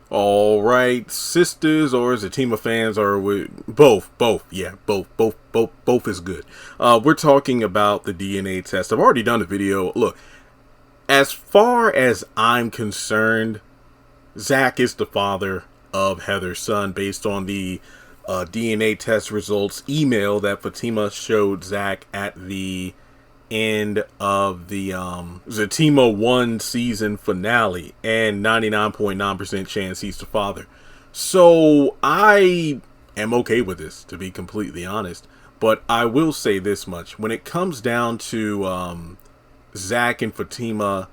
All right, Sisters or Zatima fans are both is good. We're talking about the DNA test. I've already done a video. Look, as far as I'm concerned, Zach is the father of Heather's son based on the DNA test results email that Fatima showed Zach at the end of the Zatima 1 season finale, and 99.9% chance he's the father. So I am okay with this, to be completely honest. But I will say this much. When it comes down to Zach and Fatima,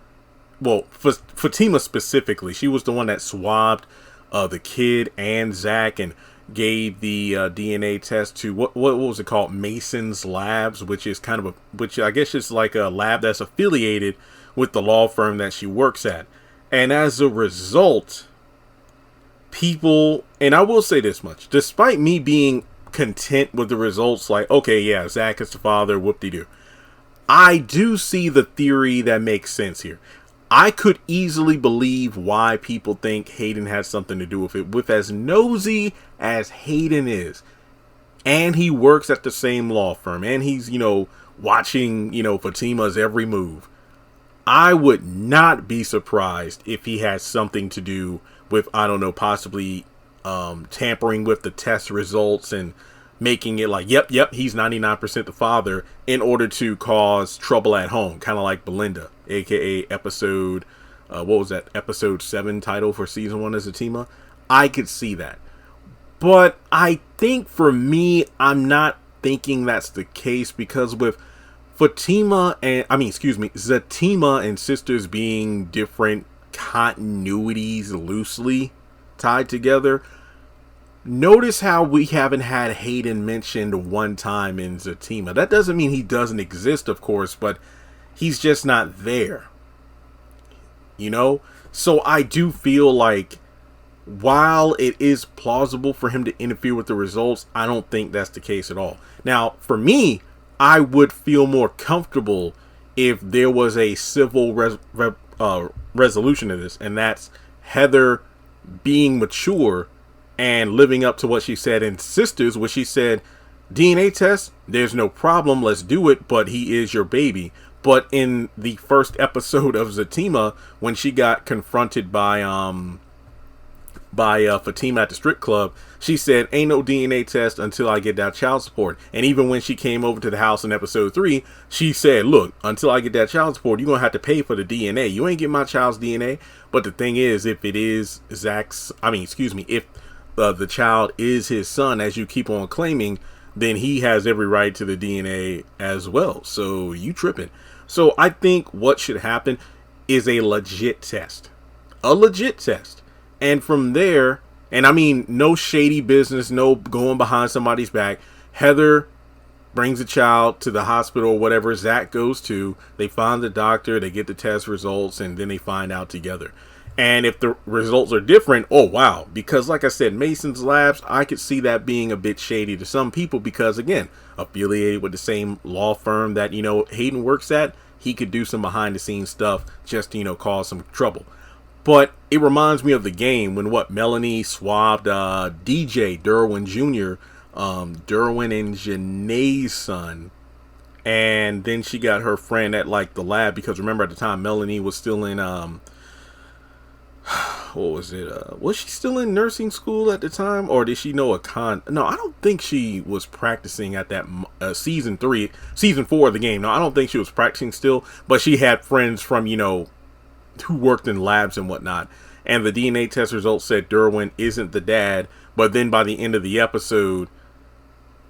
well, Fatima specifically, she was the one that swabbed the kid and Zach and gave the DNA test to what was it called, Mason's Labs, which is kind of which I guess is like a lab that's affiliated with the law firm that she works at. And as a result, people, and I will say this much, despite me being content with the results, like, okay, yeah, Zach is the father, whoop-de-doo, I do see the theory that makes sense here. I could easily believe why people think Hayden has something to do with it. With as nosy as Hayden is, and he works at the same law firm, and he's, watching, Fatima's every move, I would not be surprised if he has something to do with, I don't know, possibly tampering with the test results and making it like, yep, he's 99% the father in order to cause trouble at home. Kind of like Belinda, aka episode, what was that, episode 7 title for season 1 as Zatima. I could see that. But I think for me, I'm not thinking that's the case, because with Zatima and Sisters being different continuities loosely tied together, notice how we haven't had Hayden mentioned one time in Zatima. That doesn't mean he doesn't exist, of course, but he's just not there. So I do feel like while it is plausible for him to interfere with the results, I don't think that's the case at all. Now, for me, I would feel more comfortable if there was a civil resolution to this, and that's Heather being mature and living up to what she said in Sisters, where she said, DNA test, there's no problem, let's do it, but he is your baby. But in the first episode of Zatima, when she got confronted by Fatima at the strip club, she said, ain't no DNA test until I get that child support. And even when she came over to the house in episode 3, she said, look, until I get that child support, you're going to have to pay for the DNA. You ain't get my child's DNA. But the thing is, if it is if the child is his son, as you keep on claiming, then he has every right to the DNA as well. So you tripping. So I think what should happen is a legit test. And from there, and I mean, no shady business, no going behind somebody's back. Heather brings the child to the hospital or whatever Zach goes to. They find the doctor, they get the test results, and then they find out together. And if the results are different, oh wow. Because like I said, Mason's Labs, I could see that being a bit shady to some people because, again, affiliated with the same law firm that, Hayden works at, he could do some behind the scenes stuff just to, cause some trouble. But it reminds me of the game when Melanie swabbed DJ Derwin Jr., Derwin and Janae's son. And then she got her friend at like the lab, because remember at the time Melanie was still in what was it? Was she still in nursing school at the time, or did she know No, I don't think she was practicing at that season 4 of the game. No, I don't think she was practicing still, but she had friends from who worked in labs and whatnot, and the DNA test results said Derwin isn't the dad. But then by the end of the episode,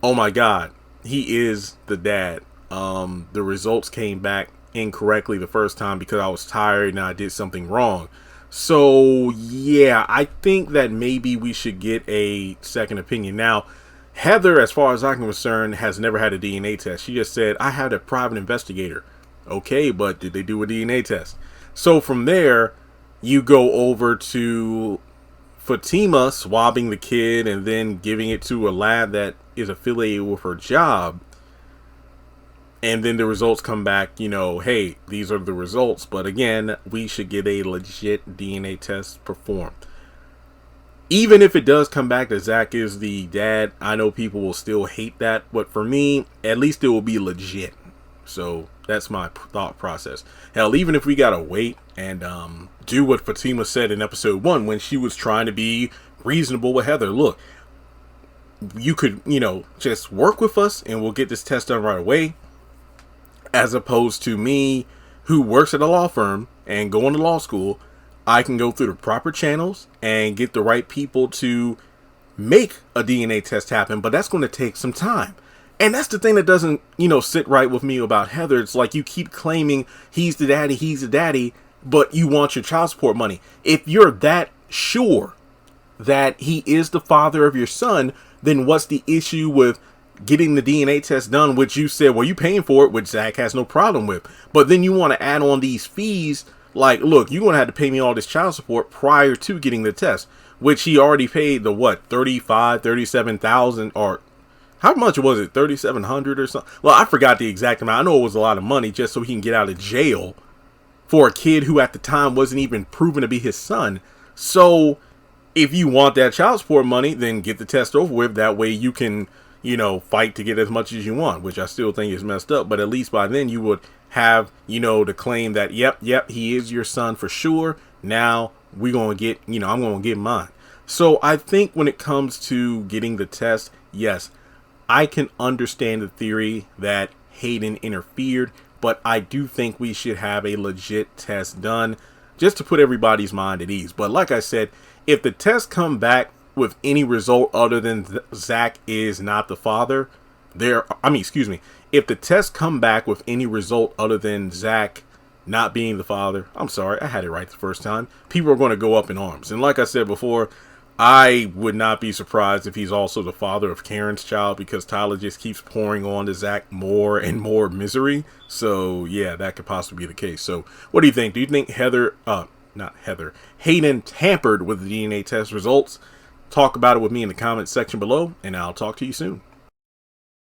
oh my god, he is the dad. The results came back incorrectly the first time because I was tired and I did something wrong. So yeah, I think that maybe we should get a second opinion. Now, Heather, as far as I'm concerned, has never had a DNA test. She just said, I had a private investigator. Okay, but did they do a DNA test? So from there, you go over to Fatima swabbing the kid and then giving it to a lab that is affiliated with her job. And then the results come back, hey, these are the results. But again, we should get a legit DNA test performed. even if it does come back that Zach is the dad, I know people will still hate that, but for me, at least it will be legit. So that's my thought process. Hell, even if we gotta wait and do what Fatima said in episode 1 when she was trying to be reasonable with Heather. Look, you could, just work with us and we'll get this test done right away, as opposed to me, who works at a law firm and going to law school. I can go through the proper channels and get the right people to make a DNA test happen, but that's going to take some time. And that's the thing that doesn't, sit right with me about Heather. It's like you keep claiming he's the daddy, but you want your child support money. If you're that sure that he is the father of your son, then what's the issue with getting the DNA test done, which you said, well, you paying for it, which Zach has no problem with. But then you want to add on these fees. Like, look, you're going to have to pay me all this child support prior to getting the test, which he already paid the, 37,000, or how much was it? 3,700 or something. Well, I forgot the exact amount. I know it was a lot of money just so he can get out of jail for a kid who at the time wasn't even proven to be his son. So if you want that child support money, then get the test over with. That way you can, fight to get as much as you want, which I still think is messed up. But at least by then you would have, the claim that, yep, he is your son for sure. Now we're going to get, I'm going to get mine. So I think when it comes to getting the test, yes, I can understand the theory that Hayden interfered, but I do think we should have a legit test done just to put everybody's mind at ease. But like I said, if the test come back with any result other than Zach is not the father, if the test come back with any result other than Zach not being the father, I'm sorry, I had it right the first time, people are going to go up in arms. And like I said before, I would not be surprised if he's also the father of Karen's child, because Tyler just keeps pouring on to Zach more and more misery. So yeah, that could possibly be the case. So what do you think? Do you think Hayden tampered with the DNA test results? Talk about it with me in the comments section below, and I'll talk to you soon.